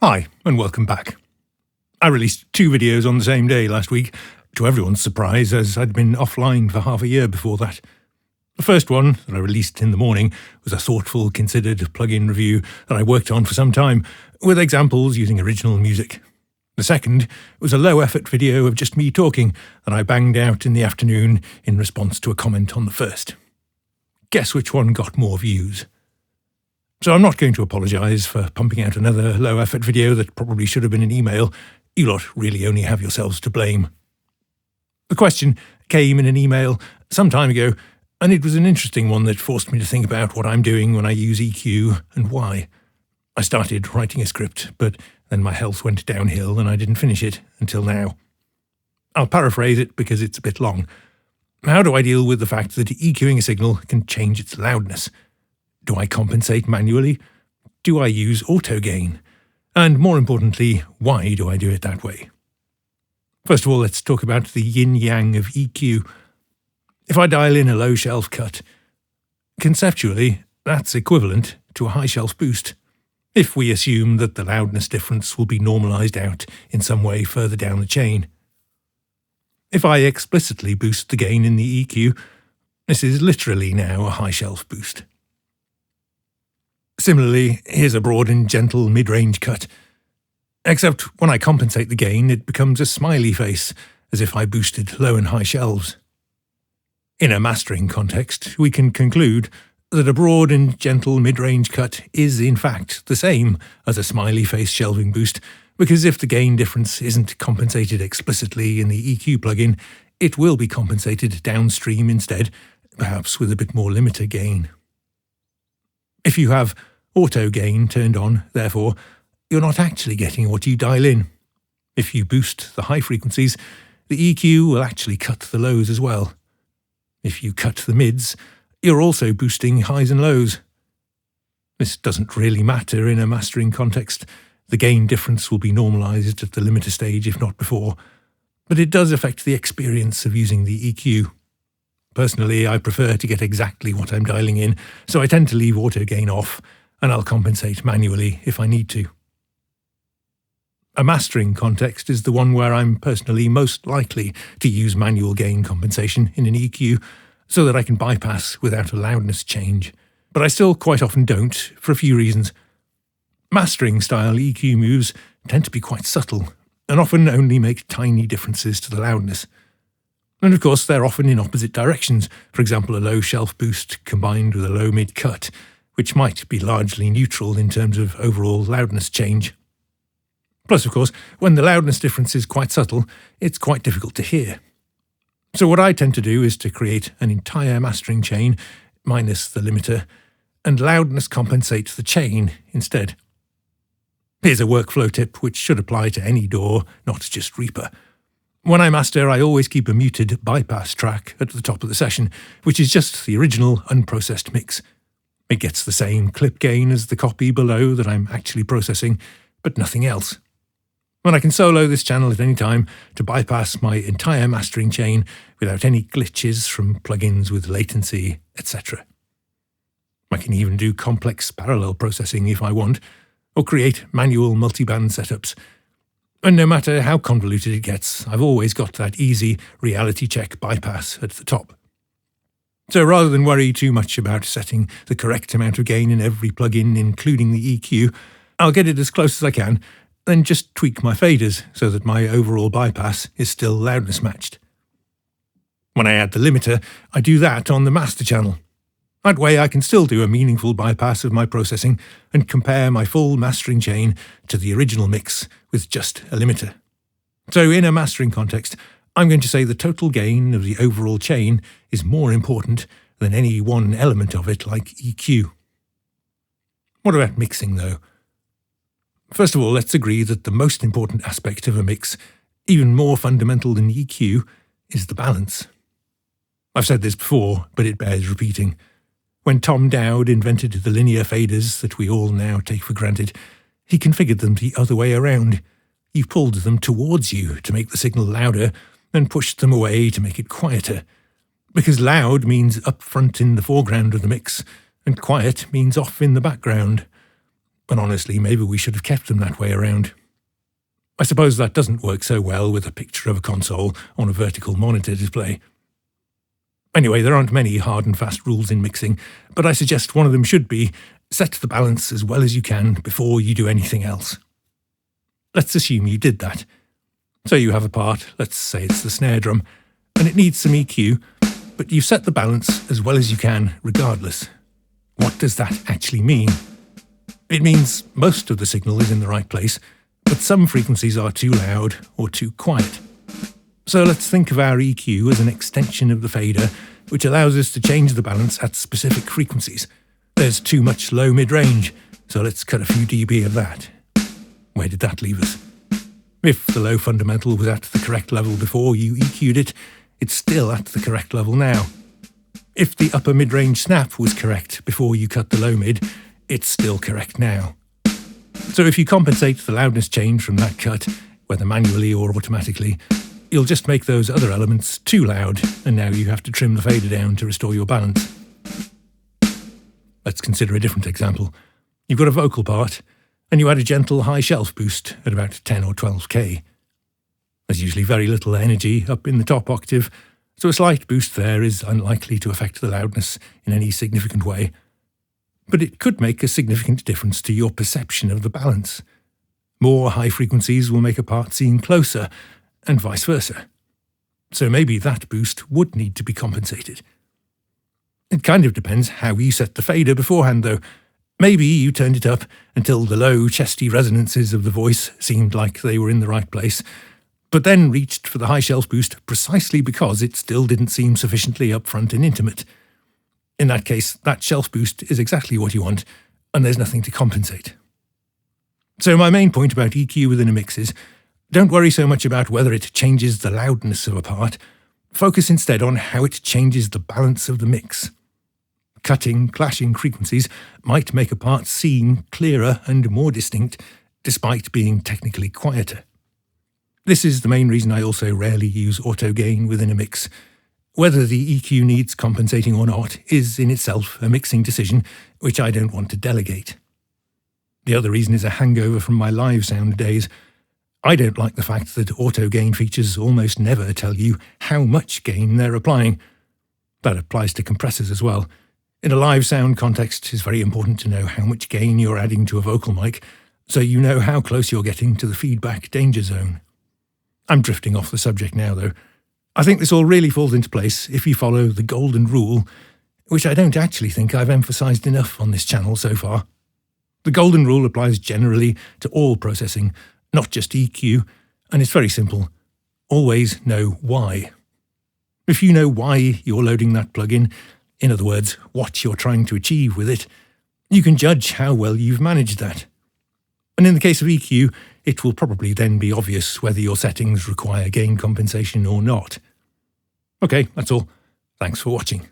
Hi, and welcome back. I released 2 videos on the same day last week, to everyone's surprise, as I'd been offline for half a year before that. The first one, that I released in the morning, was a thoughtful, considered plugin review that I worked on for some time, with examples using original music. The second was a low-effort video of just me talking that I banged out in the afternoon in response to a comment on the first. Guess which one got more views? So I'm not going to apologise for pumping out another low-effort video that probably should have been an email. You lot really only have yourselves to blame. The question came in an email some time ago, and it was an interesting one that forced me to think about what I'm doing when I use EQ and why. I started writing a script, but then my health went downhill and I didn't finish it until now. I'll paraphrase it because it's a bit long. How do I deal with the fact that EQing a signal can change its loudness? Do I compensate manually? Do I use auto gain? And more importantly, why do I do it that way? First of all, let's talk about the yin-yang of EQ. If I dial in a low shelf cut, conceptually, that's equivalent to a high shelf boost, if we assume that the loudness difference will be normalized out in some way further down the chain. If I explicitly boost the gain in the EQ, this is literally now a high shelf boost. Similarly, here's a broad and gentle mid-range cut. Except when I compensate the gain, it becomes a smiley face, as if I boosted low and high shelves. In a mastering context, we can conclude that a broad and gentle mid-range cut is in fact the same as a smiley face shelving boost, because if the gain difference isn't compensated explicitly in the EQ plugin, it will be compensated downstream instead, perhaps with a bit more limiter gain. If you have auto gain turned on, therefore, you're not actually getting what you dial in. If you boost the high frequencies, the EQ will actually cut the lows as well. If you cut the mids, you're also boosting highs and lows. This doesn't really matter in a mastering context. The gain difference will be normalized at the limiter stage, if not before, but it does affect the experience of using the EQ. Personally, I prefer to get exactly what I'm dialing in, so I tend to leave auto gain off, and I'll compensate manually if I need to. A mastering context is the one where I'm personally most likely to use manual gain compensation in an EQ so that I can bypass without a loudness change, but I still quite often don't for a few reasons. Mastering style EQ moves tend to be quite subtle and often only make tiny differences to the loudness. And of course, they're often in opposite directions, for example, a low shelf boost combined with a low mid cut, which might be largely neutral in terms of overall loudness change. Plus, of course, when the loudness difference is quite subtle, it's quite difficult to hear. So what I tend to do is to create an entire mastering chain, minus the limiter, and loudness compensate the chain instead. Here's a workflow tip which should apply to any DAW, not just Reaper. When I master, I always keep a muted bypass track at the top of the session, which is just the original unprocessed mix. It gets the same clip gain as the copy below that I'm actually processing, but nothing else. And I can solo this channel at any time to bypass my entire mastering chain without any glitches from plugins with latency, etc. I can even do complex parallel processing if I want, or create manual multiband setups. And no matter how convoluted it gets, I've always got that easy reality check bypass at the top. So rather than worry too much about setting the correct amount of gain in every plugin, including the EQ, I'll get it as close as I can, then just tweak my faders so that my overall bypass is still loudness matched. When I add the limiter, I do that on the master channel. That way I can still do a meaningful bypass of my processing and compare my full mastering chain to the original mix with just a limiter. So in a mastering context, I'm going to say the total gain of the overall chain is more important than any one element of it like EQ. What about mixing though? First of all, let's agree that the most important aspect of a mix, even more fundamental than EQ, is the balance. I've said this before, but it bears repeating. When Tom Dowd invented the linear faders that we all now take for granted, he configured them the other way around. You pulled them towards you to make the signal louder and pushed them away to make it quieter. Because loud means up front in the foreground of the mix, and quiet means off in the background. And honestly, maybe we should have kept them that way around. I suppose that doesn't work so well with a picture of a console on a vertical monitor display. Anyway, there aren't many hard and fast rules in mixing, but I suggest one of them should be set the balance as well as you can before you do anything else. Let's assume you did that. So you have a part, let's say it's the snare drum, and it needs some EQ, but you've set the balance as well as you can regardless. What does that actually mean? It means most of the signal is in the right place, but some frequencies are too loud or too quiet. So let's think of our EQ as an extension of the fader, which allows us to change the balance at specific frequencies. There's too much low mid-range, so let's cut a few dB of that. Where did that leave us? If the low fundamental was at the correct level before you EQ'd it, it's still at the correct level now. If the upper mid-range snap was correct before you cut the low mid, it's still correct now. So if you compensate the loudness change from that cut, whether manually or automatically, you'll just make those other elements too loud, and now you have to trim the fader down to restore your balance. Let's consider a different example. You've got a vocal part, and you add a gentle high shelf boost at about 10 or 12k. There's usually very little energy up in the top octave, so a slight boost there is unlikely to affect the loudness in any significant way. But it could make a significant difference to your perception of the balance. More high frequencies will make a part seem closer, and vice versa. So maybe that boost would need to be compensated. It kind of depends how you set the fader beforehand, though. Maybe you turned it up until the low, chesty resonances of the voice seemed like they were in the right place, but then reached for the high shelf boost precisely because it still didn't seem sufficiently upfront and intimate. In that case, that shelf boost is exactly what you want, and there's nothing to compensate. So my main point about EQ within a mix is, don't worry so much about whether it changes the loudness of a part. Focus instead on how it changes the balance of the mix. Cutting, clashing frequencies might make a part seem clearer and more distinct, despite being technically quieter. This is the main reason I also rarely use auto gain within a mix. Whether the EQ needs compensating or not is in itself a mixing decision, which I don't want to delegate. The other reason is a hangover from my live sound days. I don't like the fact that auto gain features almost never tell you how much gain they're applying. That applies to compressors as well. In a live sound context, it's very important to know how much gain you're adding to a vocal mic, so you know how close you're getting to the feedback danger zone. I'm drifting off the subject now, though. I think this all really falls into place if you follow the golden rule, which I don't actually think I've emphasised enough on this channel so far. The golden rule applies generally to all processing, not just EQ, and it's very simple. Always know why. If you know why you're loading that plugin, in other words, what you're trying to achieve with it, you can judge how well you've managed that. And in the case of EQ, it will probably then be obvious whether your settings require gain compensation or not. Okay, that's all. Thanks for watching.